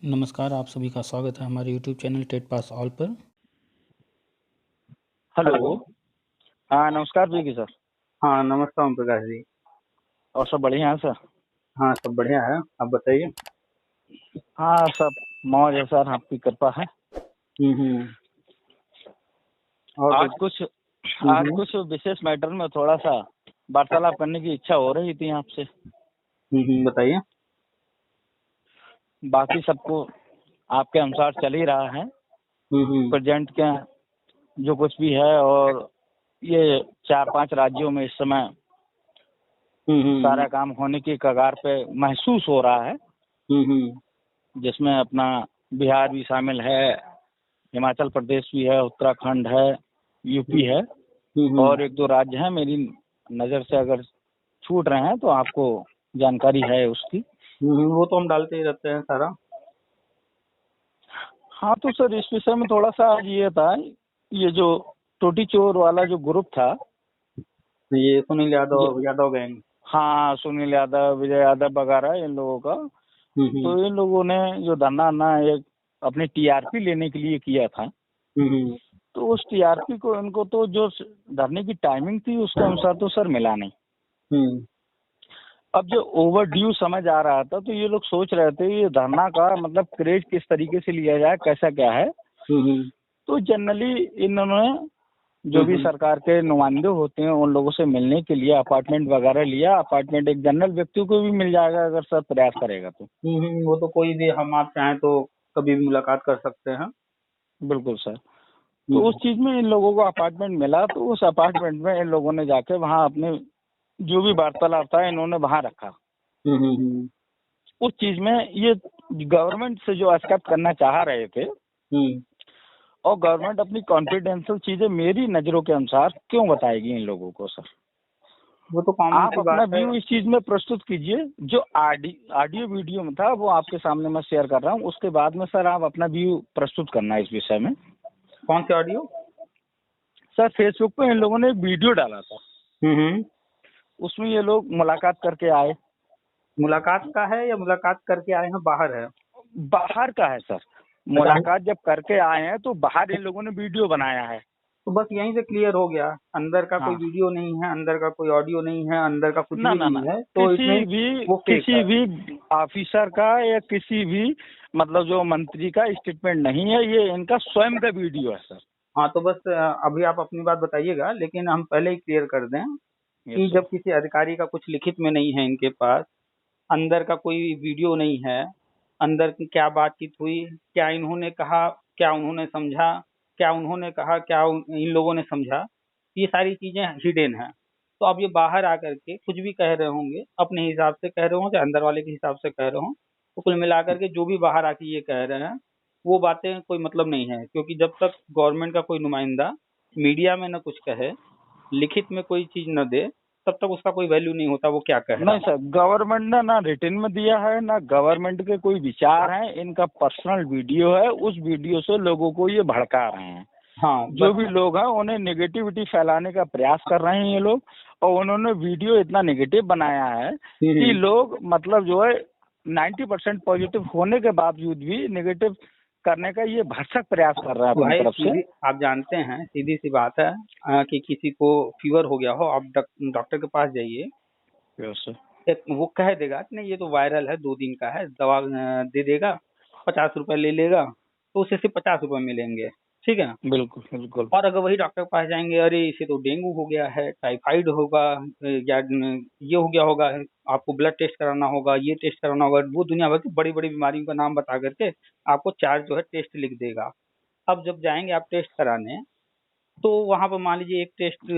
नमस्कार, आप सभी का स्वागत है हमारे YouTube channel TET pass all पर। हेलो। हेलो। हाँ, नमस्कार विकी सर। हाँ, नमस्कार ओम प्रकाश जी। और सब बढ़िया है सर? हाँ, सब बढ़िया है, आप बताइए। हाँ, सब मौज है सर, आपकी कृपा है। हम्म। और आज कुछ आज कुछ विशेष मैटर में थोड़ा सा वार्तालाप करने की इच्छा हो रही थी आपसे। बताइए। बाकी सबको आपके अनुसार चल ही रहा है हम्म। प्रेजेंट के जो कुछ भी है, और ये 4-5 राज्यों में इस समय सारा काम होने की कगार पे महसूस हो रहा है, जिसमें अपना बिहार भी शामिल है, हिमाचल प्रदेश भी है, उत्तराखंड है, यूपी है, और 1-2 राज्य हैं मेरी नज़र से अगर छूट रहे हैं तो आपको जानकारी है उसकी। वो तो हम डालते ही रहते हैं सारा। हाँ, तो सर इस विषय में थोड़ा सा आज ये था, ये जो टोटी चोर वाला जो ग्रुप था, ये सुनील यादव गैंग। हाँ, सुनील यादव, विजय यादव वगैरह, इन लोगों का, तो इन लोगों ने जो धरना ना एक अपनी टीआरपी लेने के लिए किया था, तो उस टीआरपी को इनको तो जो धरने की टाइमिंग थी उसके अनुसार तो सर मिला नहीं। अब जो ओवर ड्यू समझ आ रहा था, तो ये लोग सोच रहे थे ये धरना का मतलब क्रेज किस तरीके से लिया जाए, कैसा क्या है। तो जनरली इन्होंने जो भी सरकार के नुमाइंदे होते हैं उन लोगों से मिलने के लिए अपार्टमेंट वगैरह लिया। अपार्टमेंट एक जनरल व्यक्ति को भी मिल जाएगा अगर सर प्रयास करेगा तो। वो तो कोई भी, हम आप चाहें तो कभी भी मुलाकात कर सकते हैं। बिल्कुल सर। तो उस चीज में इन लोगों को अपार्टमेंट मिला, तो उस अपार्टमेंट में इन लोगों ने जाके वहाँ अपने जो भी वार्तालाप था इन्होंने वहाँ रखा। उस चीज में ये गवर्नमेंट से जो एक्सेप्ट करना चाह रहे थे, और गवर्नमेंट अपनी कॉन्फिडेंशियल चीजें मेरी नजरों के अनुसार क्यों बताएगी इन लोगों को सर? वो तो कॉमन आप सी अपना बात है। व्यू इस चीज में प्रस्तुत कीजिए। जो ऑडियो वीडियो में था वो आपके सामने मैं शेयर कर रहा हूँ, उसके बाद में सर आप अपना व्यू प्रस्तुत करना है इस विषय में। कौन सी ऑडियो? सर फेसबुक पे इन लोगों ने एक वीडियो डाला था, उसमें ये लोग मुलाकात करके आए। मुलाकात का है या मुलाकात करके आए हैं, बाहर है? बाहर का है सर। मुलाकात जब करके आए हैं तो बाहर इन लोगों ने वीडियो बनाया है। तो बस यहीं से क्लियर हो गया, अंदर का कोई हाँ, वीडियो नहीं है, अंदर का कोई ऑडियो नहीं है, अंदर का कुछ ना भी ना ना, नहीं है, तो इसमें वो फेक किसी है। भी ऑफिसर का या किसी भी मतलब जो मंत्री का स्टेटमेंट नहीं है, ये इनका स्वयं का वीडियो है सर। हाँ, तो बस अभी आप अपनी बात बताइएगा, लेकिन हम पहले ही क्लियर कर दें कि यस सर। जब किसी अधिकारी का कुछ लिखित में नहीं है इनके पास, अंदर का कोई वीडियो नहीं है, अंदर की क्या बातचीत हुई, क्या इन्होंने कहा, क्या उन्होंने समझा, क्या उन्होंने कहा, क्या इन लोगों ने समझा, ये सारी चीजें हिडन हैं। तो अब ये बाहर आकर के कुछ भी कह रहे होंगे, अपने हिसाब से कह रहे हों, चाहे अंदर वाले के हिसाब से कह रहे हों, तो कुल मिलाकर के जो भी बाहर आके ये कह रहे हैं, वो बातें कोई मतलब नहीं है, क्योंकि जब तक गवर्नमेंट का कोई नुमाइंदा मीडिया में न कुछ कहे, लिखित में कोई चीज न दे, तब तक उसका कोई वैल्यू नहीं होता वो क्या कह रहा नहीं है। सर, गवर्नमेंट ने ना रिटन में दिया है, ना गवर्नमेंट के कोई विचार हैं, इनका पर्सनल वीडियो है। उस वीडियो से लोगों को ये भड़का रहे हैं। हाँ, जो बस। भी लोग हैं उन्हें नेगेटिविटी फैलाने का प्रयास कर रहे हैं ये लोग, और उन्होंने वीडियो इतना नेगेटिव बनाया है कि लोग मतलब जो है 90% पॉजिटिव होने के बावजूद भी नेगेटिव करने का ये भरसक प्रयास कर रहे हैं अपनी भाई तरफ से। सीधी आप जानते हैं, सीधी सी बात है, कि किसी को फीवर हो गया हो, आप डॉक्टर के पास जाइए, यस सर। वो कह देगा कि नहीं ये तो वायरल है, 2 दिन का है, दवा दे देगा, 50 रुपए ले लेगा, तो उसे सिर्फ 50 रुपए मिलेंगे, ठीक है। बिल्कुल बिल्कुल। और अगर वही डॉक्टर के पास जाएंगे, अरे इसे तो डेंगू हो गया है, टाइफाइड होगा, या ये हो गया होगा, आपको ब्लड टेस्ट कराना होगा, ये टेस्ट कराना होगा, वो दुनिया भर की बड़ी बड़ी बीमारियों का नाम बता करके आपको 4 जो है टेस्ट लिख देगा। अब जब जाएंगे आप टेस्ट कराने, तो वहां पर मान लीजिए एक टेस्ट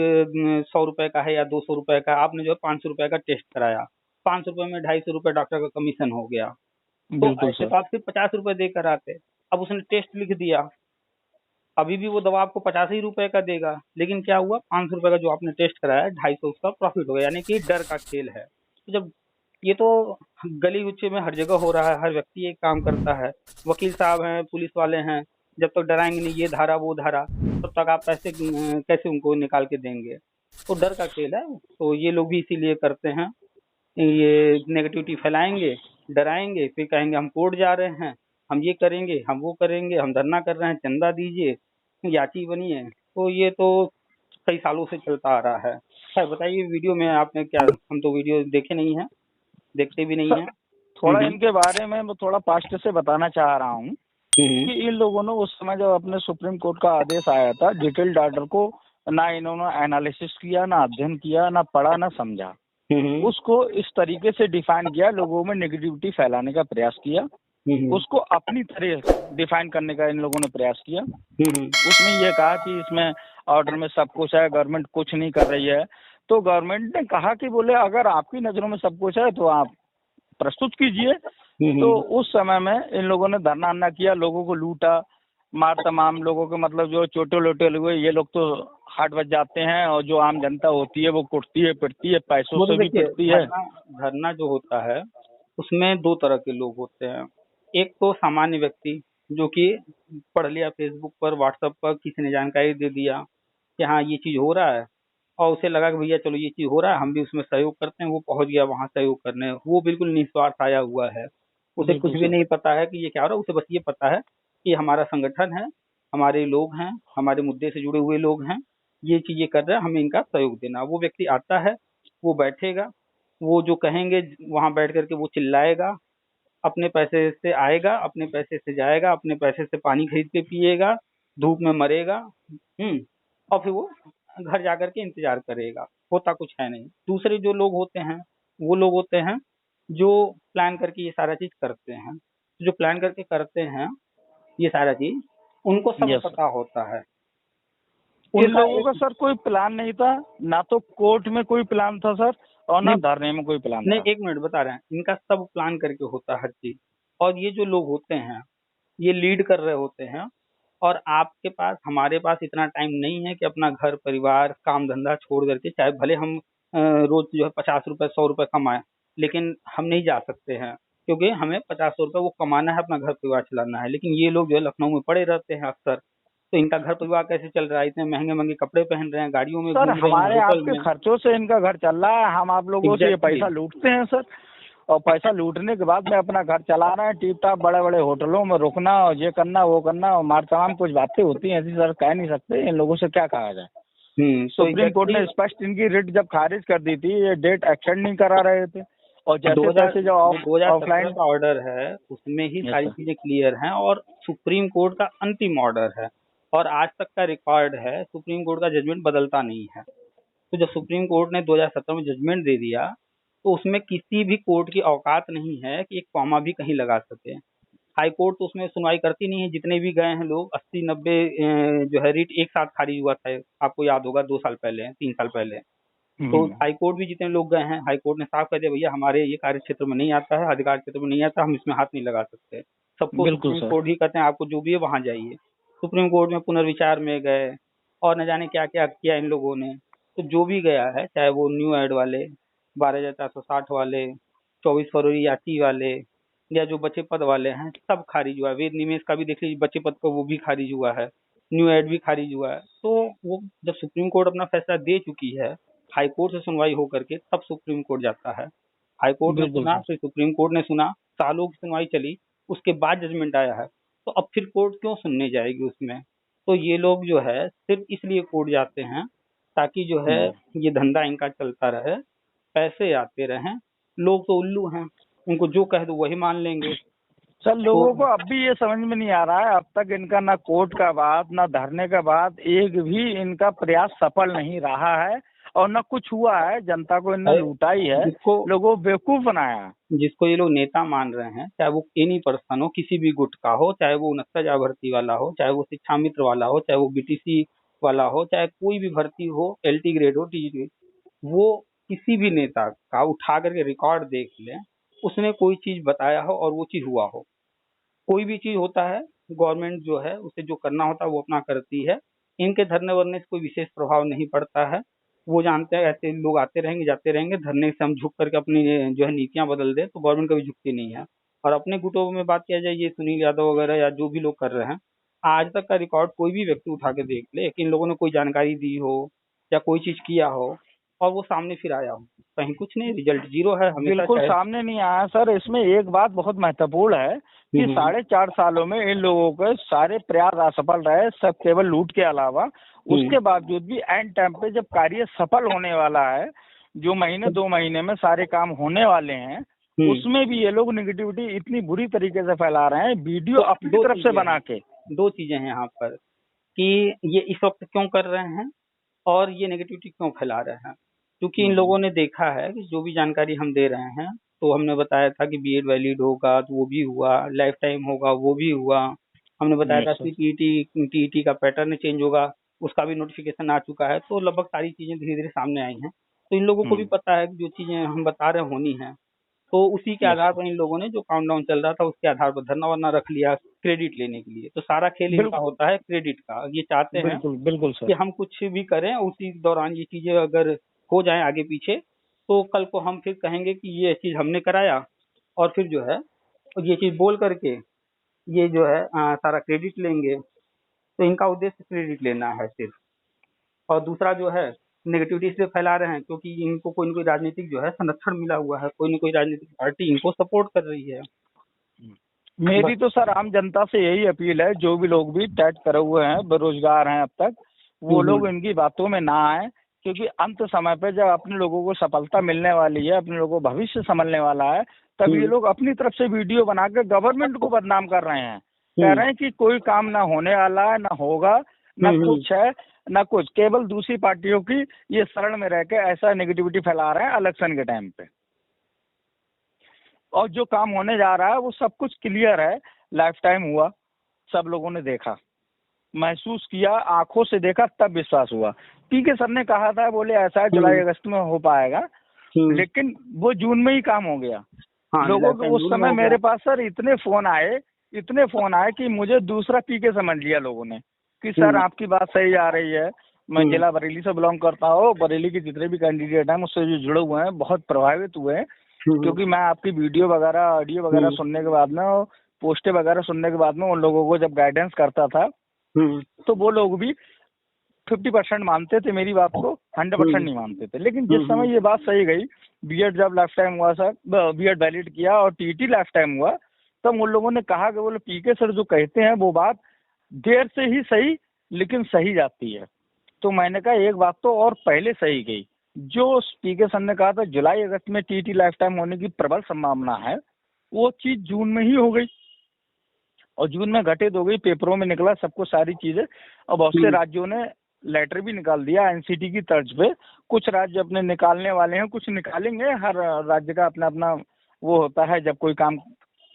100 रुपए का है या 200 रुपए का, आपने जो है 500 रुपए का टेस्ट कराया, 500 रुपए में 250 रुपए डॉक्टर का कमीशन हो गया। तो बिल्कुल ऐसे सर। तो आप सिर्फ 50 रुपए देकर आते। अब उसने टेस्ट लिख दिया, अभी भी वो दवा आपको 85 रुपए का देगा, लेकिन क्या हुआ, 500 रुपए का जो आपने टेस्ट कराया, 250 उसका प्रॉफिट हो गया, यानी कि डर का खेल है। तो जब ये तो गली गुच्चे में हर जगह हो रहा है, हर व्यक्ति ये काम करता है, वकील साहब हैं, पुलिस वाले हैं, जब तक डराएंगे नहीं ये धारा वो धारा, तब तक आप पैसे कैसे उनको निकाल के देंगे। तो डर का खेल है, तो ये लोग भी इसीलिए करते हैं, ये नेगेटिविटी फैलाएंगे, डराएंगे, फिर कहेंगे हम कोर्ट जा रहे हैं, हम ये करेंगे, हम वो करेंगे, हम धरना कर रहे हैं, चंदा दीजिए, याची बनिए। तो ये तो कई सालों से चलता आ रहा है। खैर बताइए, वीडियो में आपने क्या, हम तो वीडियो देखे नहीं हैं, देखते भी नहीं सर हैं। थोड़ा इनके बारे में मैं थोड़ा पास्ट से बताना चाह रहा हूँ कि इन लोगों ने उस समय जब अपने सुप्रीम कोर्ट का आदेश आया था, डिटेल्ड ऑर्डर को ना इन्होंने एनालिसिस किया, ना अध्ययन किया, ना पढ़ा, ना समझा। उसको इस तरीके से डिफाइन किया, लोगों में नेगेटिविटी फैलाने का प्रयास किया, उसको अपनी तरह डिफाइन करने का इन लोगों ने प्रयास किया। उसमें ये कहा कि इसमें ऑर्डर में सब कुछ है, गवर्नमेंट कुछ नहीं कर रही है। तो गवर्नमेंट ने कहा कि बोले अगर आपकी नजरों में सब कुछ है तो आप प्रस्तुत कीजिए। तो उस समय में इन लोगों ने धरना अन्ना किया, लोगों को लूटा मार, तमाम लोगों के मतलब जो छोटे लोटे लोग, ये लोग तो हाट बच जाते हैं, और जो आम जनता होती है वो कुटती है, पिटती है, पैसों से भी पिटती है। धरना जो होता है उसमें दो तरह के लोग होते हैं। एक तो सामान्य व्यक्ति जो कि पढ़ लिया फेसबुक पर, व्हाट्सएप पर, किसी ने जानकारी दे दिया कि हाँ ये चीज हो रहा है, और उसे लगा कि भैया चलो ये चीज हो रहा है, हम भी उसमें सहयोग करते हैं, वो पहुंच गया वहां सहयोग करने। वो बिल्कुल निस्वार्थ आया हुआ है, उसे कुछ भी नहीं पता है कि ये क्या हो रहा है। उसे बस ये पता है कि हमारा संगठन है, हमारे लोग हैं, हमारे मुद्दे से जुड़े हुए लोग हैं, ये चीजें कर रहे हैं, हमें इनका सहयोग देना। वो व्यक्ति आता है, वो बैठेगा, वो जो कहेंगे वहां बैठ करके वो चिल्लाएगा, अपने पैसे से आएगा, अपने पैसे से जाएगा, अपने पैसे से पानी खरीद के पिएगा, धूप में मरेगा, और फिर वो घर जाकर के इंतजार करेगा। होता कुछ है नहीं। दूसरे जो लोग होते हैं वो लोग होते हैं जो प्लान करके ये सारा चीज करते हैं। जो प्लान करके करते हैं ये सारा चीज, उनको सब यस, पता होता है। इन उनका लोगों का सर कोई प्लान नहीं था, ना तो कोर्ट में कोई प्लान था सर, और ना नहीं, धरने में कोई प्लान नहीं था। एक मिनट बता रहे हैं, इनका सब प्लान करके होता है हर चीज। और ये जो लोग होते हैं ये लीड कर रहे होते हैं। और आपके पास, हमारे पास इतना टाइम नहीं है कि अपना घर परिवार काम धंधा छोड़ करके, चाहे भले हम रोज जो है 50 रुपए 100 रुपए कमाएं, लेकिन हम नहीं जा सकते हैं, क्योंकि हमें 50 रुपए वो कमाना है, अपना घर परिवार चलाना है। लेकिन ये लोग जो है लखनऊ में पड़े रहते हैं अक्सर, तो इनका घर परिवार कैसे चल रहा है? इतने महंगे महंगे कपड़े पहन रहे हैं, गाड़ियों में सर घूम रहे हैं, हमारे होटल आपके में। खर्चों से इनका घर चल रहा है, हम आप लोगों से ये एग्जैक्टली। पैसा लूटते हैं सर, और पैसा लूटने के बाद में अपना घर चला रहे हैं, टीप टाप बड़े बड़े होटलों में रुकना, और ये करना वो करना, और मार तमाम कुछ बातें होती हैं ऐसी सर, कह नहीं सकते। इन लोगों से क्या कहा जाए। तो सुप्रीम कोर्ट ने स्पष्ट इनकी रिट जब खारिज कर दी थी, ये डेट एक्सटेंड नहीं करा रहे थे, और जैसे तैसे जो 2017 ऑफलाइन। का ऑर्डर है उसमें ही यस सारी सर। चीजें क्लियर हैं, और सुप्रीम कोर्ट का अंतिम ऑर्डर है, और आज तक का रिकॉर्ड है, सुप्रीम कोर्ट का जजमेंट बदलता नहीं है। तो जब सुप्रीम कोर्ट ने 2017 में जजमेंट दे दिया, तो उसमें किसी भी कोर्ट की औकात नहीं है कि एक कॉमा भी कहीं लगा सके। हाई कोर्ट तो उसमें सुनवाई करती नहीं है। जितने भी गए हैं लोग, 80-90 जो है रिट एक साथ खारिज हुआ था, आपको याद होगा, 2 साल पहले, 3 साल पहले। तो हाई कोर्ट भी जितने लोग गए हैं, हाई कोर्ट ने साफ कह दिया भैया हमारे ये कार्य क्षेत्र में नहीं आता है, अधिकार क्षेत्र में नहीं आता, हम इसमें हाथ नहीं लगा सकते। सबको बिल्कुल सुप्रीम सर। कोर्ट ही कहते हैं आपको जो भी है वहां जाइए। सुप्रीम कोर्ट में पुनर्विचार में गए, और न जाने क्या क्या किया इन लोगों ने। तो जो भी गया है, चाहे वो न्यू एड वाले, 12,460 वाले, 24 फरवरी याची वाले, या जो बचे पद वाले हैं, सब खारिज हुआ है। वेद निवेश का भी देख लीजिए, बचे पद का वो भी खारिज हुआ है, न्यू एड भी खारिज हुआ है। तो वो जब सुप्रीम कोर्ट अपना फैसला दे चुकी है, हाई कोर्ट से सुनवाई हो करके तब सुप्रीम कोर्ट जाता है। हाई कोर्ट ने बिल्कुल सुना, सर। फिर सुप्रीम कोर्ट ने सुना, सालों की सुनवाई चली, उसके बाद जजमेंट आया है। तो अब फिर कोर्ट क्यों सुनने जाएगी उसमें? तो ये लोग जो है सिर्फ इसलिए कोर्ट जाते हैं ताकि जो है ये धंधा इनका चलता रहे, पैसे आते रहें। लोग तो उल्लू हैं, उनको जो कह दो वही मान लेंगे। सर लोगों को तो अब भी ये समझ में नहीं आ रहा है, अब तक इनका ना कोर्ट का बात, ना धरने का बात, एक भी इनका प्रयास सफल नहीं रहा है, और ना कुछ हुआ है। जनता को इन्होंने लूटा ही है, जिसको लोगों को बेवकूफ बनाया है। जिसको ये लोग नेता मान रहे हैं, चाहे वो एनी पर्सन हो, किसी भी गुट का हो, चाहे वो 69 भर्ती वाला हो, चाहे वो शिक्षा मित्र वाला हो, चाहे वो बीटीसी वाला हो, चाहे कोई भी भर्ती हो, एलटी ग्रेड हो, टी ग्रेड, वो किसी भी नेता का उठा करके रिकॉर्ड देख लें, उसने कोई चीज बताया हो और वो चीज हुआ हो। कोई भी चीज होता है, गवर्नमेंट जो है उसे जो करना होता है वो अपना करती है। इनके धरने वरने से कोई विशेष प्रभाव नहीं पड़ता है। वो जानते हैं ऐसे लोग आते रहेंगे जाते रहेंगे, धरने से हम झुक करके अपनी जो है नीतियां बदल दे, तो गवर्नमेंट कभी झुकती नहीं है। और अपने गुटों में बात किया जाए, ये सुनील यादव वगैरह या जो भी लोग कर रहे हैं, आज तक का रिकॉर्ड कोई भी व्यक्ति उठा के देख ले कि इन लोगों ने कोई जानकारी दी हो या कोई चीज किया हो, और वो सामने फिर आया हो, कहीं कुछ नहीं, रिजल्ट जीरो है हमेशा। बिल्कुल सामने नहीं आया सर। इसमें एक बात बहुत महत्वपूर्ण है कि 4.5 सालों में इन लोगों के सारे प्रयास असफल रहे, सब केवल लूट के अलावा। उसके बावजूद भी एंड टाइम पे जब कार्य सफल होने वाला है, जो महीने 2 महीने में सारे काम होने वाले हैं, उसमें भी ये लोग निगेटिविटी इतनी बुरी तरीके से फैला रहे हैं, वीडियो अपनी तरफ से बना के। 2 चीजें हैं यहाँ पर कि ये इस वक्त क्यों कर रहे हैं और ये नेगेटिविटी क्यों फैला रहे हैं। क्योंकि इन लोगों ने देखा है कि जो भी जानकारी हम दे रहे हैं, तो हमने बताया था कि बीएड वैलिड होगा तो वो भी हुआ, लाइफ टाइम होगा वो भी हुआ। हमने बताया था कि टीईटी का पैटर्न चेंज होगा, उसका भी नोटिफिकेशन आ चुका है। तो लगभग सारी चीजें धीरे धीरे सामने आई हैं, तो इन लोगों को भी पता है कि जो चीजें हम बता रहे होनी है। तो उसी के आधार पर इन लोगों ने जो काउंटडाउन चल रहा था उसके आधार पर धरना वरना रख लिया क्रेडिट लेने के लिए। तो सारा खेल इनका होता है क्रेडिट का। ये चाहते हैं बिल्कुल कि हम कुछ भी करें, उसी दौरान ये चीजें अगर हो जाएं आगे पीछे, तो कल को हम फिर कहेंगे कि ये चीज हमने कराया, और फिर जो है ये चीज बोल करके ये जो है सारा क्रेडिट लेंगे। तो इनका उद्देश्य क्रेडिट लेना है सिर्फ। और दूसरा जो है नेगेटिविटी इसलिए फैला रहे हैं क्योंकि इनको कोई न कोई राजनीतिक जो है संरक्षण मिला हुआ है, कोई न कोई राजनीतिक पार्टी इनको सपोर्ट कर रही है। मेरी तो सर आम जनता से यही अपील है, जो भी लोग भी टैट करे हुए हैं, बेरोजगार हैं अब तक, वो लोग इनकी बातों में ना आए। क्योंकि अंत समय पे जब अपने लोगों को सफलता मिलने वाली है, अपने लोगों को भविष्य संभलने वाला है, तब ये लोग अपनी तरफ से वीडियो बना के गवर्नमेंट को बदनाम कर रहे हैं। कह रहे हैं कि कोई काम ना होने वाला है, ना होगा, ना कुछ है, ना कुछ। केवल दूसरी पार्टियों की ये शरण में रह के ऐसा नेगेटिविटी फैला रहे हैं इलेक्शन के टाइम पे। और जो काम होने जा रहा है वो सब कुछ क्लियर है, लाइफ टाइम हुआ, सब लोगों ने देखा, महसूस किया, आंखों से देखा, तब विश्वास हुआ। पीके सर ने कहा था, बोले ऐसा है जुलाई अगस्त में हो पाएगा, लेकिन वो जून में ही काम हो गया। लोगों को उस समय मेरे पास सर इतने फोन आए कि मुझे दूसरा पीके समझ लिया लोगों ने कि सर आपकी बात सही आ रही है। मैं जिला बरेली से बिलोंग करता हूँ, बरेली के जितने भी कैंडिडेट हैं मुझसे जो जुड़े हुए हैं बहुत प्रभावित हुए हैं, क्योंकि मैं आपकी वीडियो वगैरह, ऑडियो वगैरह सुनने के बाद में, पोस्टें वगैरह सुनने के बाद में उन लोगों को जब गाइडेंस करता था, तो वो लोग भी 50% मानते थे मेरी बात को, 100% नहीं मानते थे। लेकिन जिस समय ये बात सही गई, बीएड जब लाइफ टाइम हुआ सर, बीएड वैलिड किया और टीटी लाइफ टाइम हुआ, तब उन लोगों ने कहा कि बोले पीके सर जो कहते हैं वो बात देर से ही सही लेकिन सही जाती है। तो मैंने कहा एक बात तो और पहले सही गई, जो पीके सर ने कहा था जुलाई अगस्त में टीटी लाइफ टाइम होने की प्रबल संभावना है, वो चीज जून में ही हो गई और जून में घटित हो गई, पेपरों में निकला सबको सारी चीजें। और बहुत से राज्यों ने लेटर भी निकाल दिया एनसीटी की तर्ज पे। कुछ राज्य अपने निकालने वाले हैं, कुछ निकालेंगे, हर राज्य का अपना अपना वो होता है। जब कोई काम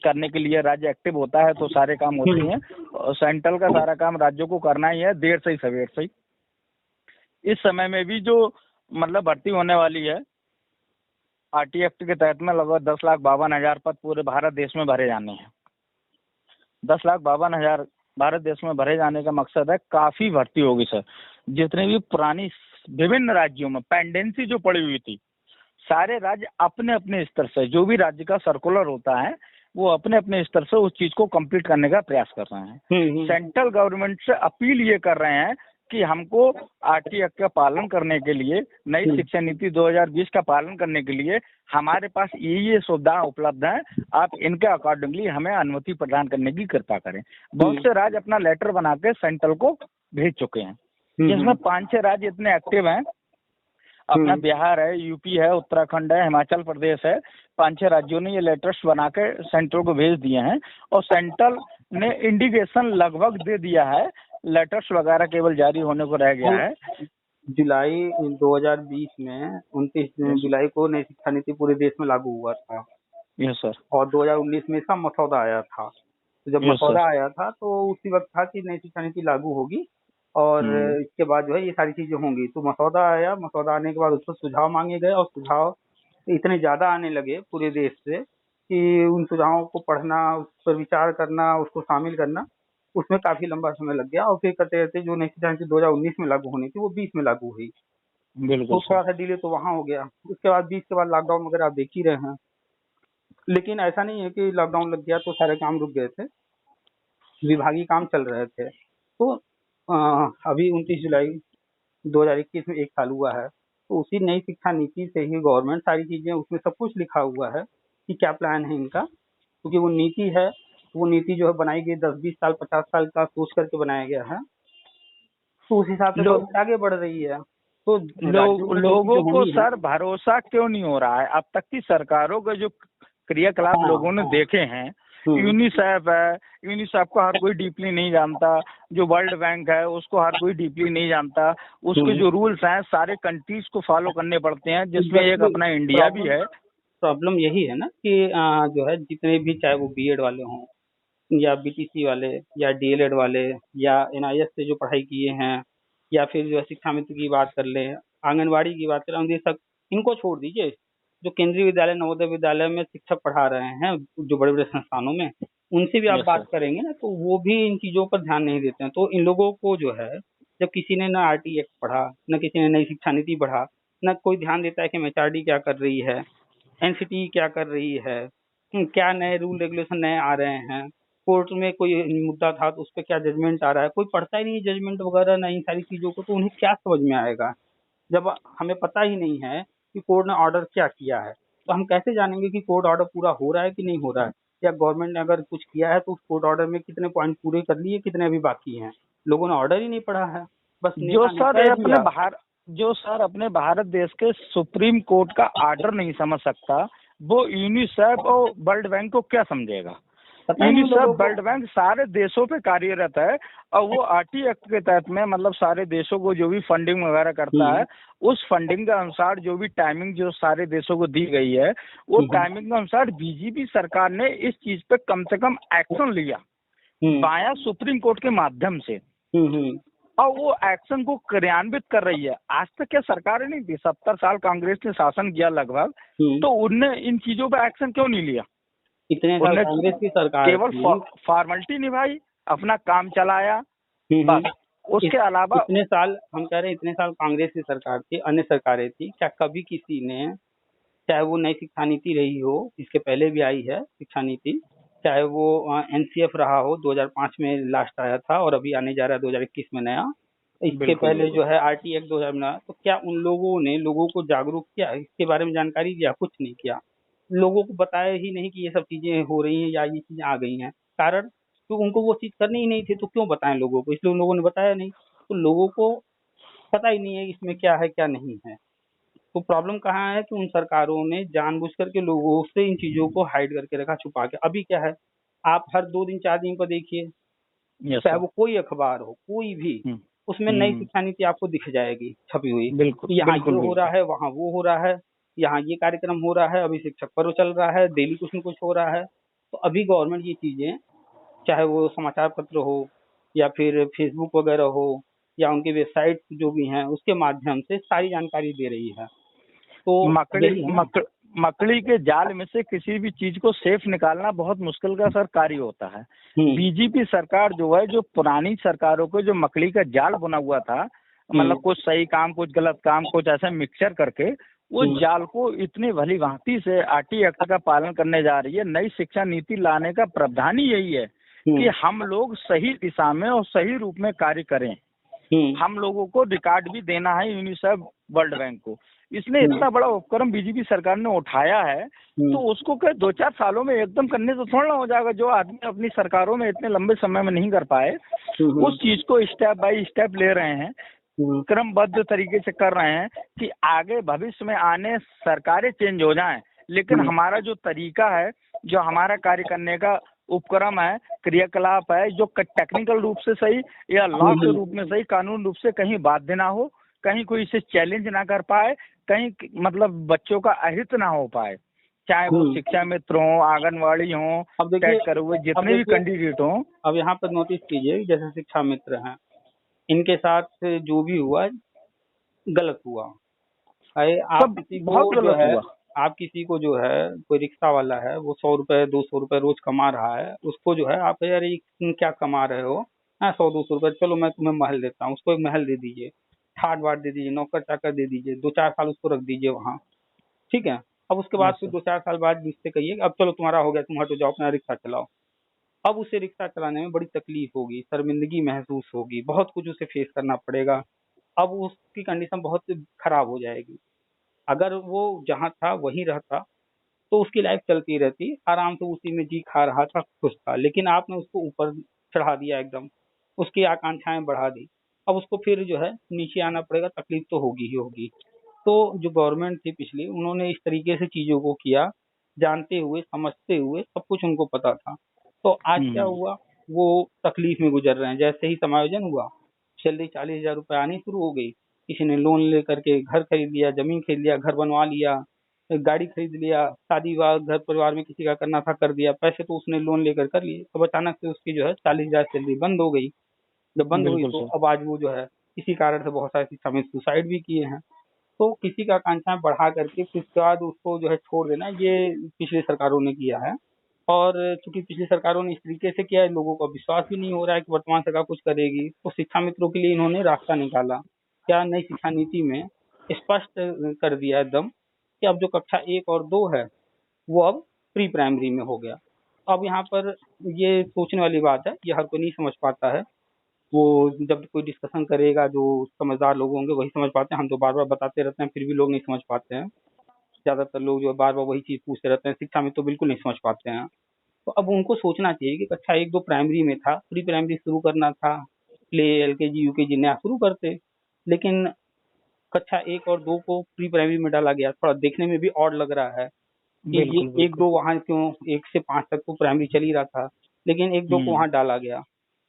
करने के लिए राज्य एक्टिव होता है तो सारे काम होते हैं, और सेंट्रल का सारा काम राज्यों को करना ही है, देर से ही सवेर से ही। इस समय में भी जो मतलब भर्ती होने वाली है आरटी एक्ट के तहत में, लगभग 10,52,000 पद पूरे भारत देश में भरे जाने हैं। 10,52,000 भारत देश में भरे जाने का मकसद है, काफी भर्ती होगी सर। जितने भी पुरानी विभिन्न राज्यों में पेंडेंसी जो पड़ी हुई थी, सारे राज्य अपने अपने स्तर से, जो भी राज्य का सर्कुलर होता है वो अपने अपने स्तर से उस चीज को कंप्लीट करने का प्रयास कर रहे हैं। सेंट्रल गवर्नमेंट से अपील ये कर रहे हैं कि हमको आरटी एक्ट का पालन करने के लिए, नई शिक्षा नीति 2020 का पालन करने के लिए हमारे पास ये सुविधाएं उपलब्ध हैं, आप इनके अकॉर्डिंगली हमें अनुमति प्रदान करने की कृपा करें। बहुत से राज्य अपना लेटर बना के सेंट्रल को भेज चुके हैं, जिसमें 5-6 राज्य इतने एक्टिव हैं। अपना बिहार है, यूपी है, उत्तराखंड है, हिमाचल प्रदेश है। 5-6 राज्यों ने ये लेटर्स बना के सेंट्रल को भेज दिए हैं और सेंट्रल ने इंडिकेशन लगभग दे दिया है, लेटर्स वगैरह केवल जारी होने को रह गया है। जुलाई 2020 में 29 जुलाई को नई शिक्षा नीति पूरे देश में लागू हुआ था। Yes sir. और 2019 में इसका मसौदा आया था। तो जब मसौदा आया था तो उसी वक्त था कि नई शिक्षा नीति लागू होगी और इसके बाद जो है ये सारी चीजें होंगी। तो मसौदा आया, मसौदा आने के बाद उस पर सुझाव मांगे गए और सुझाव इतने ज्यादा आने लगे पूरे देश से कि उन सुझावों को पढ़ना, उस पर विचार करना, उसको शामिल करना, उसमें काफी लंबा समय लग गया। और फिर करते करते जो नई शिक्षा नीति 2019 में लागू होनी थी वो 20 में लागू हुई। तो थोड़ा सा डिले तो वहाँ हो गया। उसके बाद 20 के बाद लॉकडाउन वगैरह आप देख ही रहे हैं। लेकिन ऐसा नहीं है कि लॉकडाउन लग गया तो सारे काम रुक गए थे, विभागीय काम चल रहे थे। तो अभी 29 जुलाई 2021 में 1 साल हुआ है। तो उसी नई शिक्षा नीति से ही गवर्नमेंट सारी चीजें, उसमें सब कुछ लिखा हुआ है कि क्या प्लान है इनका, क्योंकि वो नीति है, वो नीति जो है बनाई गई 10-20 साल 50 साल का सोच करके बनाया गया है, तो उस हिसाब से गवर्नमेंट आगे बढ़ रही है। तो राज्यों में जो लोगों चीजें को होनी है, सर भरोसा क्यों नहीं हो रहा है? अब तक की सरकारों के जो क्रियाकलाप हाँ लोगों ने हाँ देखे हैं, यूनिसेफ है, यूनिसेफ को हर कोई डीपली नहीं जानता, जो वर्ल्ड बैंक है उसको हर कोई डीपली नहीं जानता, उसके जो रूल्स हैं सारे कंट्रीज को फॉलो करने पड़ते हैं, जिसमें एक अपना इंडिया भी है। प्रॉब्लम यही है ना कि जो है जितने भी, चाहे वो बीएड वाले हों या बीटीसी वाले या डीएलएड वाले या एनआईएस से जो पढ़ाई किए हैं, या फिर जो है शिक्षा मित्र की बात कर लें, आंगनवाड़ी की बात करें, अंग्रेज, इनको छोड़ दीजिए। जो केंद्रीय विद्यालय नवोदय विद्यालय में शिक्षक पढ़ा रहे हैं, जो बड़े बड़े संस्थानों में, उनसे भी आप यस बात सर। करेंगे ना, तो वो भी इन चीजों पर ध्यान नहीं देते हैं। तो इन लोगों को जो है, जब किसी ने ना आरटी एक्ट पढ़ा, न किसी ने नई शिक्षा नीति पढ़ा, न कोई ध्यान देता है कि एमएचआरडी क्या कर रही है, एनसीटी क्या कर रही है, क्या नए रूल रेगुलेशन नए आ रहे हैं, कोर्ट में कोई मुद्दा था तो उस पर क्या जजमेंट आ रहा है, कोई पढ़ता ही नहीं जजमेंट वगैरह ना इन सारी चीजों को, तो उन्हें क्या समझ में आएगा जब हमें पता ही नहीं है कि कोर्ट ने ऑर्डर क्या किया है। तो हम कैसे जानेंगे कि कोर्ट ऑर्डर पूरा हो रहा है कि नहीं हो रहा है, या गवर्नमेंट ने अगर कुछ किया है तो उस कोर्ट ऑर्डर में कितने पॉइंट पूरे कर लिए, कितने अभी बाकी हैं। लोगों ने ऑर्डर ही नहीं पढ़ा है, बस जो नेता ने सर कह अपने दिया। जो सर अपने भारत देश के सुप्रीम कोर्ट का ऑर्डर नहीं समझ सकता, वो यूनिसेफ और वर्ल्ड बैंक को क्या समझेगा? पता ही नहीं यूनिसेफ लोगों को। वर्ल्ड बैंक सारे देशों पे कार्यरत है, और वो आरटी एक्ट के तहत में मतलब सारे देशों को जो भी फंडिंग वगैरह करता है, उस फंडिंग के अनुसार जो भी टाइमिंग जो सारे देशों को दी गई है, वो टाइमिंग के अनुसार बीजेपी सरकार ने इस चीज पे कम से कम एक्शन लिया बाया सुप्रीम कोर्ट के माध्यम से, और वो एक्शन को क्रियान्वित कर रही है। आज तक क्या सरकारें नहीं थी, 70 साल कांग्रेस ने शासन किया लगभग, तो उनने इन चीजों पे एक्शन क्यों नहीं लिया? इतने साल कांग्रेस की सरकार केवल थी, फॉर्मेलिटी निभाई, अपना काम चलाया, बस। उसके अलावा इतने साल हम कह रहे हैं, इतने साल कांग्रेस की सरकार थी, अन्य सरकारें थी, क्या कभी किसी ने, चाहे वो नई शिक्षा नीति रही हो, इसके पहले भी आई है शिक्षा नीति, चाहे वो एनसीएफ रहा हो, 2005 में लास्ट आया था और अभी आने जा रहा है 2021 में नया, इसके पहले जो है आरटी एक्ट 2000 में, तो क्या उन लोगों ने लोगों को जागरूक किया, इसके बारे में जानकारी दिया? कुछ नहीं किया। लोगों को बताया ही नहीं कि ये सब चीजें हो रही हैं या ये चीजें आ गई हैं। कारण, तो उनको वो चीज करनी ही नहीं थी, तो क्यों बताएं लोगों को, इसलिए उन लोगों ने बताया नहीं। तो लोगों को पता ही नहीं है इसमें क्या है क्या नहीं है। तो प्रॉब्लम कहाँ है कि उन सरकारों ने जानबूझ करके लोगों से इन चीजों को हाइड करके रखा, छुपा के। अभी क्या है, आप हर 2 दिन 4 दिन पर देखिए, चाहे वो कोई अखबार हो, कोई भी, उसमें नई शिक्षा नीति आपको दिख जाएगी छपी हुई। बिल्कुल यहाँ बिल्कुल ये हो रहा है, वहाँ वो हो रहा है, यहाँ ये कार्यक्रम हो रहा है, अभी शिक्षक पर्व चल रहा है, डेली कुछ न कुछ हो रहा है। तो अभी गवर्नमेंट ये चीजें, चाहे वो समाचार पत्र हो या फिर फेसबुक वगैरह हो या उनकी वेबसाइट जो भी हैं, उसके माध्यम से सारी जानकारी दे रही है। तो यही है ना। मकड़ी के जाल में से किसी भी चीज को सेफ निकालना बहुत मुश्किल का सर कार्य होता है। बीजेपी सरकार जो है, जो पुरानी सरकारों को जो मकड़ी का जाल बना हुआ था, मतलब कुछ सही काम कुछ गलत काम कुछ ऐसा मिक्सचर करके, वो जाल को इतनी भली भांति से आरटी एक्ट का पालन करने जा रही है। नई शिक्षा नीति लाने का प्रावधान ही यही है कि हम लोग सही दिशा में और सही रूप में कार्य करें। हम लोगों को रिकॉर्ड भी देना है यूनिसेफ वर्ल्ड बैंक को। इसलिए इतना बड़ा उपक्रम बीजेपी सरकार ने उठाया है, तो उसको क्या 2-4 सालों में एकदम करने तो थोड़ा हो जाएगा। जो आदमी अपनी सरकारों में इतने लंबे समय में नहीं कर पाए, उस चीज को स्टेप बाय स्टेप ले रहे हैं, क्रमबद्ध तरीके से कर रहे हैं कि आगे भविष्य में आने सरकारें चेंज हो जाएं, लेकिन हमारा जो तरीका है, जो हमारा कार्य करने का उपक्रम है, क्रियाकलाप है, जो टेक्निकल रूप से सही या लॉ के रूप में सही, कानून रूप से कहीं बाध्य ना हो, कहीं कोई इसे चैलेंज ना कर पाए, कहीं मतलब बच्चों का अहित ना हो पाए, चाहे वो शिक्षा मित्र हो, आंगनवाड़ी हो, टेट करे हुए जितने भी कैंडिडेट हो। अब यहाँ पर नोटिस कीजिए, जैसे शिक्षा मित्र हैं, इनके साथ जो भी हुआ गलत हुआ। आप किसी को जो है, आप किसी को जो है, कोई रिक्शा वाला है, वो 100 रुपए 200 रुपए रोज कमा रहा है, उसको जो है आप यार ये क्या कमा रहे हो, 100-200 रुपए, चलो मैं तुम्हें महल देता हूँ, उसको एक महल दे दीजिए, ठाट बाट दे दीजिए, नौकर चाकर दे दीजिए, 2-4 साल उसको रख दीजिए वहाँ, ठीक है। अब उसके बाद फिर 2-4 साल बाद जिससे कहिए अब चलो तुम्हारा हो गया, तुम हटो जाओ अपना रिक्शा चलाओ। अब उसे रिक्शा चलाने में बड़ी तकलीफ होगी, शर्मिंदगी महसूस होगी, बहुत कुछ उसे फेस करना पड़ेगा। अब उसकी कंडीशन बहुत खराब हो जाएगी। अगर वो जहाँ था वहीं रहता तो उसकी लाइफ चलती रहती, आराम से उसी में जी खा रहा था, खुश था। लेकिन आपने उसको ऊपर चढ़ा दिया एकदम, उसकी आकांक्षाएं बढ़ा दी। अब उसको फिर जो है नीचे आना पड़ेगा, तकलीफ तो होगी ही होगी। तो जो गवर्नमेंट थी पिछली, उन्होंने इस तरीके से चीज़ों को किया, जानते हुए, समझते हुए, सब कुछ उनको पता था। तो आज क्या हुआ, वो तकलीफ में गुजर रहे हैं। जैसे ही समायोजन हुआ, सैलरी 40,000 रुपये आनी शुरू हो गई। किसी ने लोन लेकर के घर खरीद लिया, ज़मीन खरीद लिया, घर बनवा लिया, गाड़ी खरीद लिया, शादी-विवाह घर परिवार में किसी का करना था कर दिया। पैसे तो उसने लोन लेकर कर लिए। अब अचानक से उसकी जो है 40,000 सैलरी बंद हो गई। जब बंद हुई बिल्कुल तो सर। अब आज वो जो है किसी कारण से बहुत सारे शिक्षा में सुसाइड भी किए हैं। तो किसी का आकांक्षाएं बढ़ा करके फिर उसके बाद उसको जो है छोड़ देना, ये पिछली सरकारों ने किया है। और चूंकि पिछली सरकारों ने इस तरीके से किया है, लोगों को विश्वास भी नहीं हो रहा है कि वर्तमान सरकार कुछ करेगी। तो शिक्षा मित्रों के लिए इन्होंने रास्ता निकाला। क्या नई शिक्षा नीति में स्पष्ट कर दिया एकदम कि अब जो कक्षा 1 और 2 है वो अब प्री प्राइमरी में हो गया। अब यहाँ पर ये सोचने वाली बात है, ये हर कोई नहीं समझ पाता है। वो जब कोई डिस्कशन करेगा, जो समझदार लोग होंगे वही समझ पाते हैं। हम तो बार बार बताते रहते हैं, फिर भी लोग नहीं समझ पाते हैं। ज्यादातर लोग जो बार बार वही चीज पूछते रहते हैं, शिक्षा में तो बिल्कुल नहीं समझ पाते हैं। तो अब उनको सोचना चाहिए कि कक्षा 1 2 प्राइमरी में था, प्री प्राइमरी शुरू करना था, प्ले LKG UKG नया शुरू करते। लेकिन कक्षा 1 और 2 को प्री प्राइमरी में डाला गया, थोड़ा देखने में भी ऑड लग रहा है कि बिल्कुल ये एक बिल्कुल। दो वहाँ क्यों, 1 से 5 तक तो प्राइमरी चल ही रहा था, लेकिन 1 2 को हम्म। वहाँ डाला गया।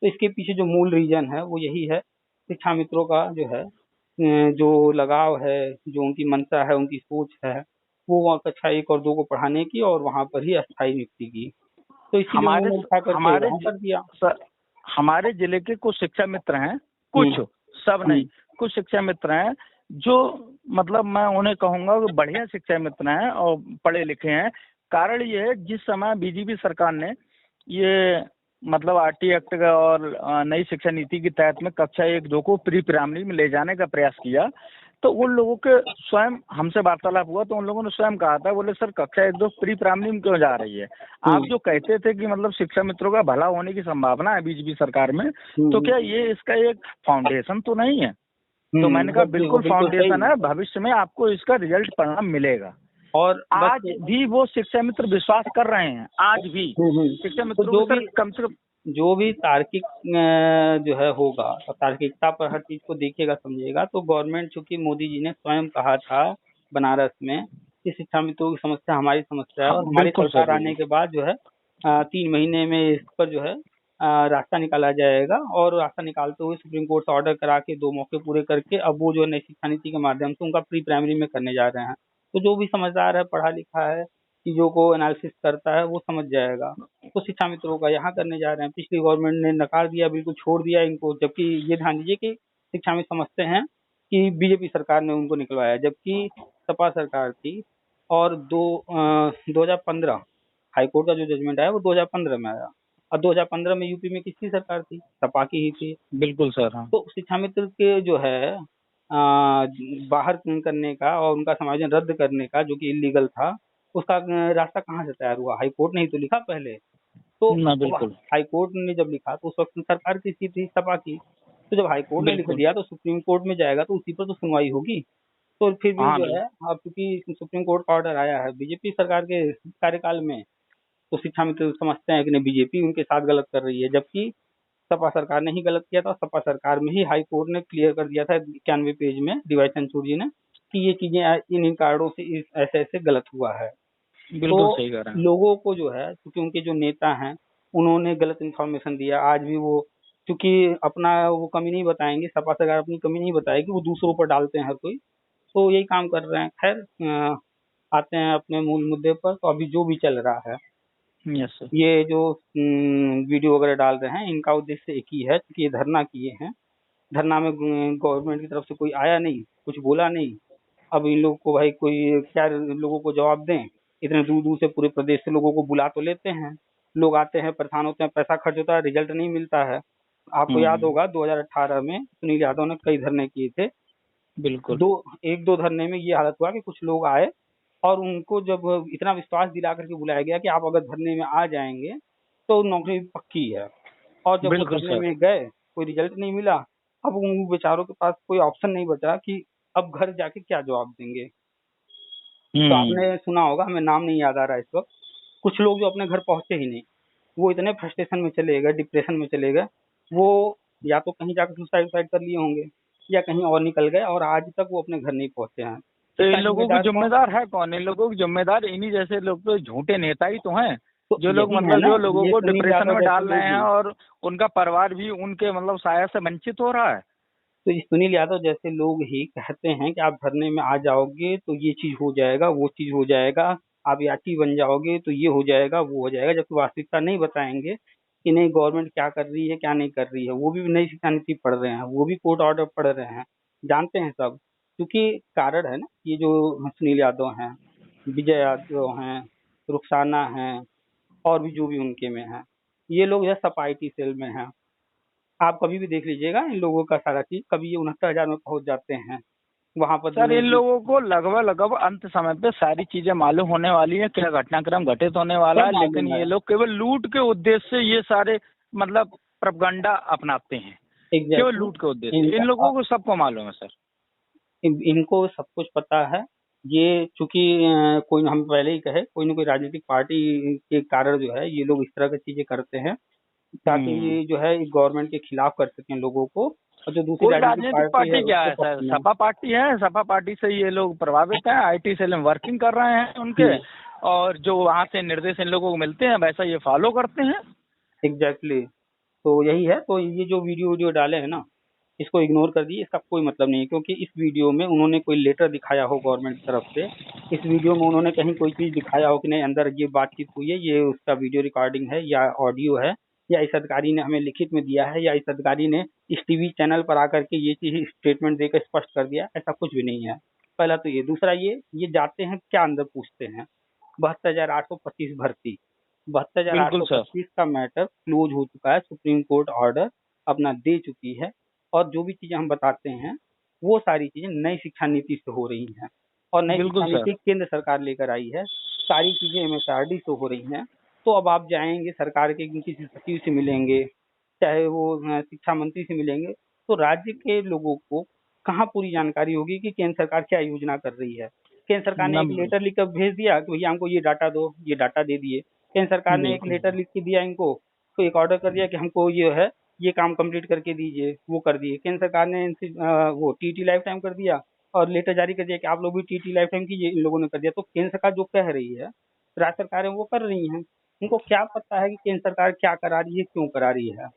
तो इसके पीछे जो मूल रीजन है वो यही है, शिक्षा मित्रों का जो है जो लगाव है, जो उनकी मंशा है, उनकी सोच है, वो वहाँ कक्षा 1 और 2 को पढ़ाने की और वहाँ पर ही अस्थायी नियुक्ति की। तो इसीलिए हमारे उन्होंने उठा करके हमारे वहाँ कर दिया। सर, हमारे जिले के कुछ शिक्षा मित्र हैं, हम्म कुछ, सब नहीं, हम्म कुछ शिक्षा मित्र हैं जो, मतलब मैं उन्हें कहूंगा कि बढ़िया शिक्षा मित्र हैं और पढ़े लिखे हैं। कारण ये है, जिस समय बीजेपी सरकार ने ये मतलब RT एक्ट का और नई शिक्षा नीति के तहत में कक्षा 1 2 को प्री प्राइमरी में ले जाने का प्रयास किया, तो उन लोगों के स्वयं हमसे वार्तालाप हुआ तो उन लोगों ने स्वयं कहा था, बोले सर कक्षा 1 2 प्री प्राइमरी में क्यों जा रही है? आप जो कहते थे कि मतलब शिक्षा मित्रों का भला होने की संभावना है बीजेपी सरकार में, तो क्या ये इसका एक फाउंडेशन तो नहीं है? तो मैंने कहा वो बिल्कुल बिल्कुल सही फाउंडेशन है। है, भविष्य में आपको इसका रिजल्ट परिणाम मिलेगा। और आज बस भी वो शिक्षा मित्र विश्वास कर रहे हैं, आज भी शिक्षा तो मित्रों की सर कम से कम। जो भी तार्किक जो है होगा, और तार्किकता पर हर चीज को देखिएगा समझिएगा, तो गवर्नमेंट, चूंकि मोदी जी ने स्वयं कहा था बनारस में कि शिक्षा मित्रों की समस्या हमारी समस्या है, हाँ और हमारी बिल्कुल सर, सरकार आने के बाद जो है 3 महीने में इस पर जो है रास्ता निकाला जाएगा। और रास्ता निकालते हुए सुप्रीम कोर्ट से ऑर्डर करा के 2 मौके पूरे करके अब वो जो है नई शिक्षा नीति के माध्यम से उनका प्री प्राइमरी में करने जा रहे हैं। तो जो भी समझदार है, पढ़ा लिखा है, चीजों को एनालिसिस करता है, वो समझ जाएगा। तो शिक्षा मित्रों का यहाँ करने जा रहे हैं। पिछली गवर्नमेंट ने नकार दिया, बिल्कुल छोड़ दिया इनको। जबकि ये ध्यान दीजिए कि शिक्षा में समझते हैं कि बीजेपी सरकार ने उनको निकलवाया, जबकि सपा सरकार थी। और 2015 हाईकोर्ट का जो जजमेंट आया वो 2015 में आया, और 2015 में यूपी में किसकी सरकार थी? सपा की ही थी। बिल्कुल सर। हाँ तो शिक्षा मित्र के जो है बाहर करने का और उनका समायोजन रद्द करने का, जो कि इलीगल था, उसका रास्ता कहाँ से तैयार हुआ? हाईकोर्ट ने ही तो लिखा पहले। तो ना अब बिल्कुल हाईकोर्ट ने जब लिखा तो उस वक्त सरकार किसकी थी? सपा की। तो जब हाईकोर्ट ने लिख बिल्कुल। दिया तो सुप्रीम कोर्ट में जाएगा, तो उसी पर तो सुनवाई होगी। तो फिर भी हाँ जो है, बिल्कुल। अब चूंकि सुप्रीम कोर्ट का ऑर्डर आया है बीजेपी सरकार के कार्यकाल में, तो शिक्षा मित्र समझते हैं कि नहीं, बीजेपी उनके साथ गलत कर रही है। जबकि सपा सरकार ने ही गलत किया था। सपा सरकार में ही हाई कोर्ट ने क्लियर कर दिया था 91 पेज में, डीवाई चंद्रचूड़ जी ने, कि ये चीजें इन इन कारणों से ऐसे ऐसे गलत हुआ है। तो बिल्कुल सही कह रहे हैं। लोगों को जो है, क्योंकि उनके जो नेता हैं उन्होंने गलत इन्फॉर्मेशन दिया। आज भी वो, क्योंकि अपना वो कमी नहीं बताएंगे, सपा सरकार अपनी कमी नहीं बताएगी, वो दूसरों पर डालते हैं हर कोई। तो यही काम कर रहे हैं। खैर, आते हैं अपने मूल मुद्दे पर। तो अभी जो भी चल रहा है, यस सर। ये जो वीडियो वगैरह डाल रहे हैं, इनका उद्देश्य एक ही है कि ये धरना किए हैं। धरना में गवर्नमेंट की तरफ से कोई आया नहीं, कुछ बोला नहीं। अब इन लोगों को भाई कोई क्या लोगों को जवाब दें? इतने दूर दूर से पूरे प्रदेश से लोगों को बुला तो लेते हैं, लोग आते हैं, परेशान होते हैं, पैसा खर्च होता है, रिजल्ट नहीं मिलता है। आपको याद हम्म। होगा 2018 में सुनील यादव ने कई धरने किए थे। बिल्कुल। दो एक दो धरने में ये हालत हुआ कि कुछ लोग आए और उनको जब इतना विश्वास दिला करके बुलाया गया कि आप अगर धरने में आ जाएंगे तो नौकरी पक्की है। और जब वो बिल्कुल धरने सर। में गए, कोई रिजल्ट नहीं मिला, अब उन बेचारों के पास कोई ऑप्शन नहीं बचा कि अब घर जाके क्या जवाब देंगे। तो आपने सुना होगा, हमें नाम नहीं याद आ रहा है इस वक्त, कुछ लोग जो अपने घर पहुंचे ही नहीं, वो इतने फ्रस्ट्रेशन में चले गए, डिप्रेशन में चले गए, वो या तो कहीं जाकर सुसाइड कर लिए होंगे या कहीं और निकल गए और आज तक वो अपने घर नहीं पहुंचे हैं। तो इसका इन लोगों की जिम्मेदार है कौन? इन लोगों की जिम्मेदार इन्हीं जैसे लोग तो झूठे नेता ही तो हैं, तो जो लोग यही है मतलब ना, जो लोगों ये को सुनील डिप्रेशन यादव में जैसे डाल रहे लोग हैं ही। और उनका परिवार भी उनके मतलब साया से वंचित हो रहा है। तो ये सुनील यादव जैसे लोग ही कहते हैं कि आप धरने में आ जाओगे तो ये चीज हो जाएगा, वो चीज हो जाएगा, आप याची बन जाओगे तो ये हो जाएगा, वो हो जाएगा, जबकि वास्तविकता नहीं बताएंगे कि नहीं गवर्नमेंट क्या कर रही है क्या नहीं कर रही है। वो भी नई शिक्षा नीति पढ़ रहे हैं, वो भी कोर्ट ऑर्डर पढ़ रहे हैं, जानते हैं सब। क्योंकि कारण है ना, ये जो सुनील यादव हैं, विजय यादव हैं, रुखसाना हैं, और भी जो भी उनके में हैं, ये लोग जो सब आईटी सेल में हैं। आप कभी भी देख लीजिएगा इन लोगों का सारा चीज, कभी ये 69,000 में पहुंच जाते हैं, वहां पर सर इन लोगों को लगभग लगभग अंत समय पे सारी चीजें मालूम होने वाली है, क्या घटनाक्रम घटित होने वाला है, सब लेकिन मालूम है। ये लोग केवल लूट के उद्देश्य से ये सारे मतलब प्रोपगंडा अपनाते हैं, केवल लूट के उद्देश्य से। इन लोगों को सबको मालूम है सर। इनको सब कुछ पता है। ये चूंकि कोई, हम पहले ही कहे, कोई ना कोई राजनीतिक पार्टी के कारण जो है ये लोग इस तरह की चीजें करते हैं, ताकि ये जो है गवर्नमेंट के खिलाफ कर सकें लोगों को, और जो दूसरी कोई राजनीतिक राजनीतिक पार्टी है पार्टी क्या है उसको सर? पक्ष में। सपा पार्टी है, सपा पार्टी से ये लोग प्रभावित हैं, आईटी सेल में वर्किंग कर रहे हैं उनके, और जो वहाँ से निर्देश इन लोगों को मिलते हैं वैसा ये फॉलो करते हैं। एग्जैक्टली। तो यही है। तो ये जो वीडियो डाले हैं ना, इसको इग्नोर कर दिए, इसका कोई मतलब नहीं है, क्योंकि इस वीडियो में उन्होंने कोई लेटर दिखाया हो गवर्नमेंट की तरफ से, इस वीडियो में उन्होंने कहीं कोई चीज दिखाया हो कि नहीं अंदर ये बातचीत हुई है, ये उसका वीडियो रिकॉर्डिंग है या ऑडियो है, या इस अधिकारी ने हमें लिखित में दिया है, या इस अधिकारी ने इस टीवी चैनल पर आकर के ये चीज स्टेटमेंट देकर स्पष्ट कर दिया, ऐसा कुछ भी नहीं है। पहला तो ये, दूसरा ये जाते हैं क्या अंदर पूछते हैं। 72,825 भर्ती, बहत्तर हजार आठ बिल्कुल सौ सर। पच्चीस का मैटर क्लोज हो चुका है, सुप्रीम कोर्ट ऑर्डर अपना दे चुकी है, और जो भी चीजें हम बताते हैं वो सारी चीजें नई शिक्षा नीति से हो रही हैं, और नई शिक्षा बिल्कुल सर। नीति केंद्र सरकार लेकर आई है, सारी चीजें एमएसआरडी से हो रही हैं। तो अब आप जाएंगे सरकार के किसी सचिव से मिलेंगे, चाहे वो शिक्षा मंत्री से मिलेंगे, तो राज्य के लोगों को कहाँ पूरी जानकारी होगी कि केंद्र सरकार क्या योजना कर रही है। केंद्र सरकार ने एक लेटर लिखकर भेज दिया कि भैया हमको ये डाटा दो, ये डाटा दे दिए। केंद्र सरकार ने एक लेटर लिख के दिया इनको, तो एक ऑर्डर कर दिया कि हमको ये है, ये काम कंप्लीट करके दीजिए, वो कर दिए। केंद्र सरकार ने इनसे वो टीटी लाइफ टाइम कर दिया, और लेटर जारी कर दिया कि आप लोग भी टीटी लाइफ टाइम कीजिए, इन लोगों ने कर दिया। तो केंद्र सरकार जो कह रही है, राज्य सरकारें वो कर रही हैं। उनको क्या पता है कि केंद्र सरकार क्या करा रही है, क्यों करा रही है?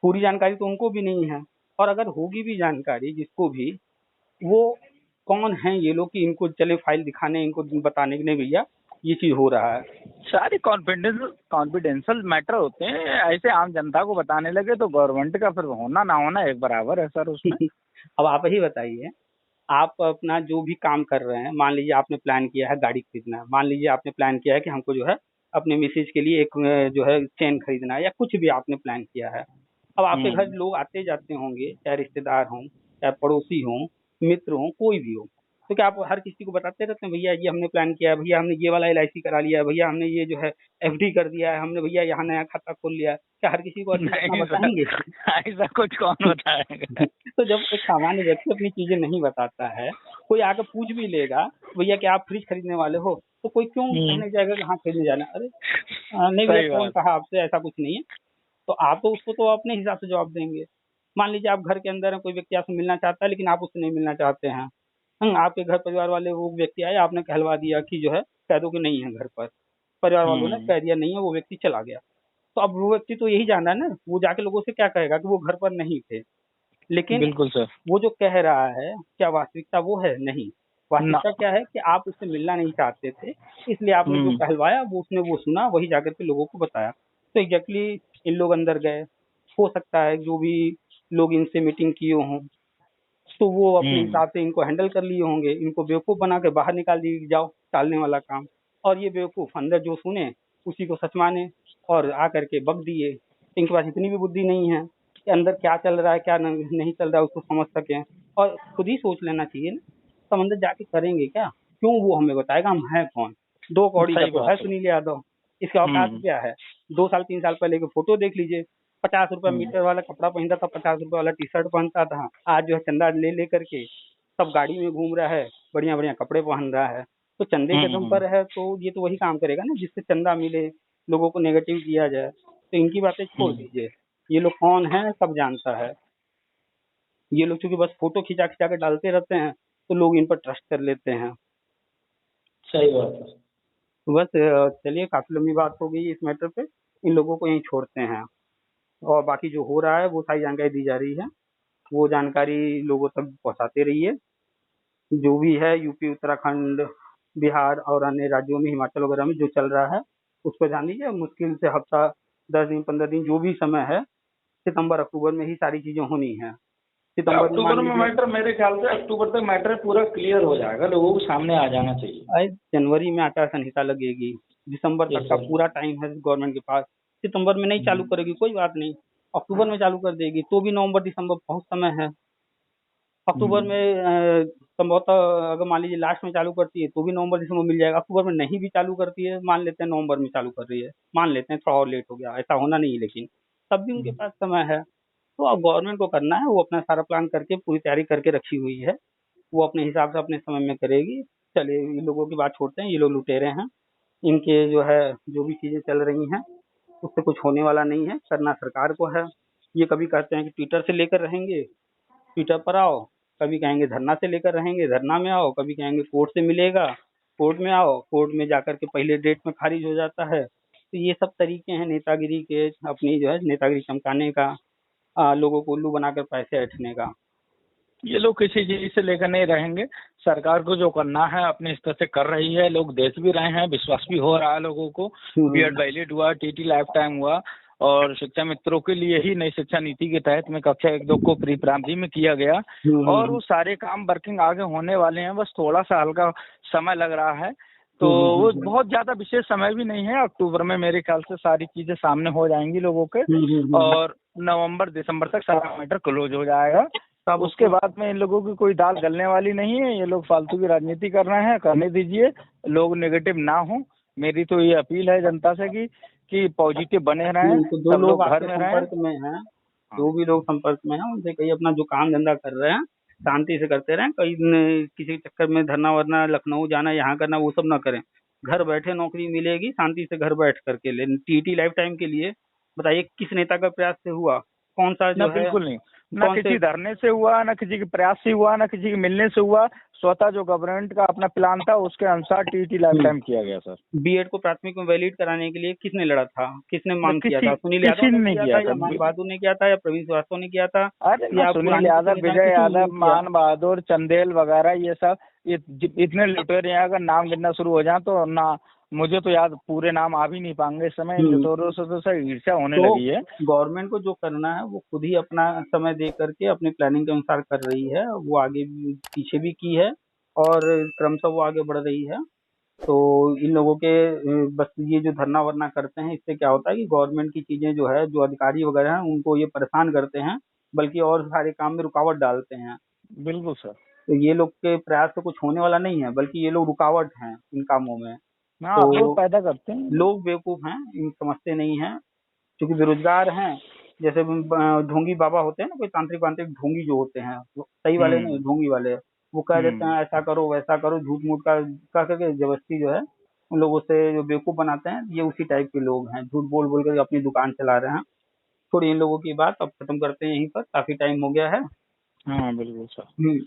पूरी जानकारी तो उनको भी नहीं है। और अगर होगी भी जानकारी जिसको भी, वो कौन है ये लोग कि इनको चले फाइल दिखाने, इनको बताने के नहीं भैया ये चीज हो रहा है। सारे कॉन्फिडेंशियल मैटर होते हैं, ऐसे आम जनता को बताने लगे तो गवर्नमेंट का फिर होना ना होना एक बराबर है सर उसमें। अब आप ही बताइए, आप अपना जो भी काम कर रहे हैं, मान लीजिए आपने प्लान किया है गाड़ी खरीदना है, मान लीजिए आपने प्लान किया है कि हमको जो है अपने मिसेज के लिए एक जो है चेन खरीदना है, या कुछ भी आपने प्लान किया है। अब आपके घर लोग आते जाते होंगे, चाहे रिश्तेदार हों, चाहे पड़ोसी हों, मित्र हों, कोई भी हो, तो क्या आप हर किसी को बताते रहते हैं भैया ये हमने प्लान किया है, भैया हमने ये वाला एलआईसी करा लिया है, भैया हमने ये जो है एफडी कर दिया है, हमने भैया यहाँ नया खाता खोल लिया है? क्या हर किसी को अच्छे से अपना नहीं बताएंगे? सर, ऐसा कुछ कौन बताएगा। तो जब एक सामान्य व्यक्ति अपनी चीजें नहीं बताता है, कोई आकर पूछ भी लेगा भैया क्या आप फ्रिज खरीदने वाले हो, तो कोई क्यों कहने जाएगा कि हाँ खरीदने जाना है? अरे नहीं भैया सही कौन बात। कहा आपसे, ऐसा कुछ नहीं है। तो आप तो उसको तो अपने हिसाब से जवाब देंगे। मान लीजिए आप घर के अंदर हैं, कोई व्यक्ति आपसे मिलना चाहता है लेकिन आप उससे नहीं मिलना चाहते हैं, आपके घर परिवार वाले, वो व्यक्ति आए, आपने कहलवा दिया कि जो है कह दो कि नहीं है घर पर, परिवार वालों ने कह दिया नहीं है, वो व्यक्ति चला गया। तो अब वो व्यक्ति तो यही जाना है ना, वो जाके लोगों से क्या कहेगा कि वो घर पर नहीं थे। लेकिन बिल्कुल सर। वो जो कह रहा है क्या वास्तविकता वो है? नहीं। ना। वास्तविकता क्या है कि आप उससे मिलना नहीं चाहते थे, इसलिए आपने जो कहलवाया वो उसने वो सुना, वही जाकर के लोगों को बताया। तो एग्जैक्टली इन लोग अंदर गए, हो सकता है जो भी लोग इनसे मीटिंग किए हों, तो वो अपने हिसाब से इनको हैंडल कर लिए होंगे, इनको बेवकूफ़ बना के बाहर निकाल दिए, जाओ टालने वाला काम। और ये बेवकूफ़ अंदर जो सुने उसी को सच माने, और आकर के बक दिए। इनके पास इतनी भी बुद्धि नहीं है कि अंदर क्या चल रहा है क्या नहीं चल रहा है उसको समझ सकें। और खुद ही सोच लेना चाहिए ना, तो अंदर जाके करेंगे क्या? क्यों वो हमें बताएगा? हम हैं कौन? 2 कौड़ी का सही तो बात है है। सुनील यादव। इसका औकात क्या है? 2 साल 3 साल पहले की फोटो देख लीजिए, 50 रुपया मीटर वाला कपड़ा पहनता था, 50 रुपये वाला टी शर्ट पहनता था। आज जो है चंदा ले ले करके सब गाड़ी में घूम रहा है, बढ़िया बढ़िया कपड़े पहन रहा है। तो चंदे के दम पर है, तो ये तो वही काम करेगा ना जिससे चंदा मिले, लोगों को नेगेटिव किया जाए। तो इनकी बातें छोड़ दीजिए, ये लोग कौन है सब जानता है। ये लोग चूंकि बस फोटो खिंचा खिंचा के डालते रहते हैं तो लोग इन पर ट्रस्ट कर लेते हैं। सही बात है। तो बस चलिए, काफी लंबी बात हो गई इस मैटर पे, इन लोगों को यहीं छोड़ते हैं। और बाकी जो हो रहा है वो सारी जानकारी दी जा रही है, वो जानकारी लोगों तक पहुंचाते रहिए। जो भी है यूपी, उत्तराखंड, बिहार और अन्य राज्यों में, हिमाचल वगैरह में जो चल रहा है उस पर ध्यान दीजिए। मुश्किल से हफ्ता, 10 दिन, 15 दिन जो भी समय है, सितंबर अक्टूबर में ही सारी चीजें होनी है। सितंबर अक्टूबर में मैटर, मेरे ख्याल से अक्टूबर तक मैटर पूरा क्लियर हो जाएगा, लोगों को सामने आ जाना चाहिए। जनवरी में आचार संहिता लगेगी, दिसंबर तक का पूरा टाइम है गवर्नमेंट के पास। सितंबर में नहीं चालू करेगी कोई बात नहीं, अक्टूबर में चालू कर देगी तो भी नवंबर दिसंबर बहुत समय है। अक्टूबर में संभवतः अगर मान लीजिए लास्ट में चालू करती है तो भी नवंबर दिसंबर मिल जाएगा। अक्टूबर में नहीं भी चालू करती है, मान लेते हैं नवंबर में चालू कर रही है, मान लेते हैं थोड़ा और लेट हो गया, ऐसा होना नहीं है, लेकिन तब भी उनके पास समय है। तो अब गवर्नमेंट को करना है, वो अपना सारा प्लान करके पूरी तैयारी करके रखी हुई है, वो अपने हिसाब से अपने समय में करेगी। चलिए, ये लोगों की बात छोड़ते हैं, ये लोग लुटेरे हैं, इनके जो है जो भी चीजें चल रही हैं उससे कुछ होने वाला नहीं है, करना सरकार को है। ये कभी कहते हैं कि ट्विटर से लेकर रहेंगे, ट्विटर पर आओ, कभी कहेंगे धरना से लेकर रहेंगे, धरना में आओ, कभी कहेंगे कोर्ट से मिलेगा, कोर्ट में आओ, कोर्ट में जाकर के पहले डेट में खारिज हो जाता है। तो ये सब तरीके हैं नेतागिरी के, अपनी जो है नेतागिरी चमकाने का, लोगों को उल्लू बनाकर पैसे ऐंठने का। ये लोग किसी चीज से लेकर नहीं रहेंगे, सरकार को जो करना है अपने स्तर से कर रही है, लोग देख भी रहे हैं, विश्वास भी हो रहा है लोगों को। बीएड वैलिड हुआ, टीटी लाइफ टाइम हुआ, और शिक्षा मित्रों के लिए ही नई शिक्षा नीति के तहत में कक्षा 1-2 को प्री प्राइमरी में किया गया, और वो सारे काम वर्किंग आगे होने वाले हैं, बस थोड़ा सा हल्का समय लग रहा है। तो वो बहुत ज्यादा विशेष समय भी नहीं है, अक्टूबर में मेरे ख्याल से सारी चीजें सामने हो जाएंगी लोगों के, और नवंबर दिसंबर तक सारा मैटर क्लोज हो जाएगा। तब उसके बाद में इन लोगों की कोई दाल गलने वाली नहीं है। ये लोग फालतू की राजनीति कर रहे हैं, करने दीजिए, लोग नेगेटिव ना हो। मेरी तो ये अपील है जनता से कि पॉजिटिव बने रहें, सब लोग घर में रहें। संपर्क में हैं, जो भी लोग संपर्क में हैं उनसे कहीं अपना जो काम धंधा कर रहे हैं शांति से करते रहें, कहीं किसी चक्कर में धरना वरना लखनऊ जाना, यहाँ करना, वो सब ना करें। घर बैठे नौकरी मिलेगी, शांति से घर बैठ करके ले। टीटी लाइफ टाइम के लिए बताइए किस नेता का प्रयास से हुआ, कौन सा जो है? बिल्कुल नहीं, ना किसी धरने से हुआ, ना किसी के प्रयास से हुआ, ना किसी के मिलने से हुआ। स्वतः जो गवर्नमेंट का अपना प्लान था उसके अनुसार टीटी लाइफ टाइम किया गया सर। बीएड को प्राथमिक में वैलिड कराने के लिए किसने लड़ा था, किसने मांग किया था? सुनील यादव ने किया था, या मान बहादुर ने किया था, या प्रवीण श्रीवास्तव ने किया था? अरे सुनील यादव, विजय यादव, मान बहादुर, चंदेल वगैरह, ये सब इतने लुटेरे हैं, अगर नाम गिनना शुरू हो जाए तो ना, मुझे तो याद पूरे नाम आ भी नहीं पाएंगे इस समय। लुटेरों से तो सर ईर्ष्या होने लगी है। गवर्नमेंट को जो करना है वो खुद ही अपना समय दे करके अपनी प्लानिंग के अनुसार कर रही है, वो आगे भी पीछे भी की है और क्रमशः वो आगे बढ़ रही है। तो इन लोगों के बस ये जो धरना वरना करते हैं, इससे क्या होता है कि गवर्नमेंट की चीजें जो है, जो अधिकारी वगैरह हैं उनको ये परेशान करते हैं, बल्कि और सारे काम में रुकावट डालते हैं। बिल्कुल सर। तो ये लोग के प्रयास से कुछ होने वाला नहीं है, बल्कि ये लोग रुकावट हैं इन कामों में। तो लोग पैदा करते हैं, लोग बेवकूफ हैं, इन समझते नहीं हैं, क्योंकि बेरोजगार हैं। जैसे ढोंगी बाबा होते हैं ना, कोई तांत्रिक वांत्रिक ढोंगी जो होते हैं, सही वाले नहीं, ढोंगी वाले, वो कह देते हैं ऐसा करो वैसा करो, झूठ मूठ का कह करके जबरदस्ती जो है उन लोगों से जो बेवकूफ बनाते हैं, ये उसी टाइप के लोग हैं, झूठ बोल बोल कर अपनी दुकान चला रहे हैं। थोड़ी इन लोगों की बात अब खत्म करते हैं यहीं पर, काफी टाइम हो गया है। हाँ बिल्कुल सर।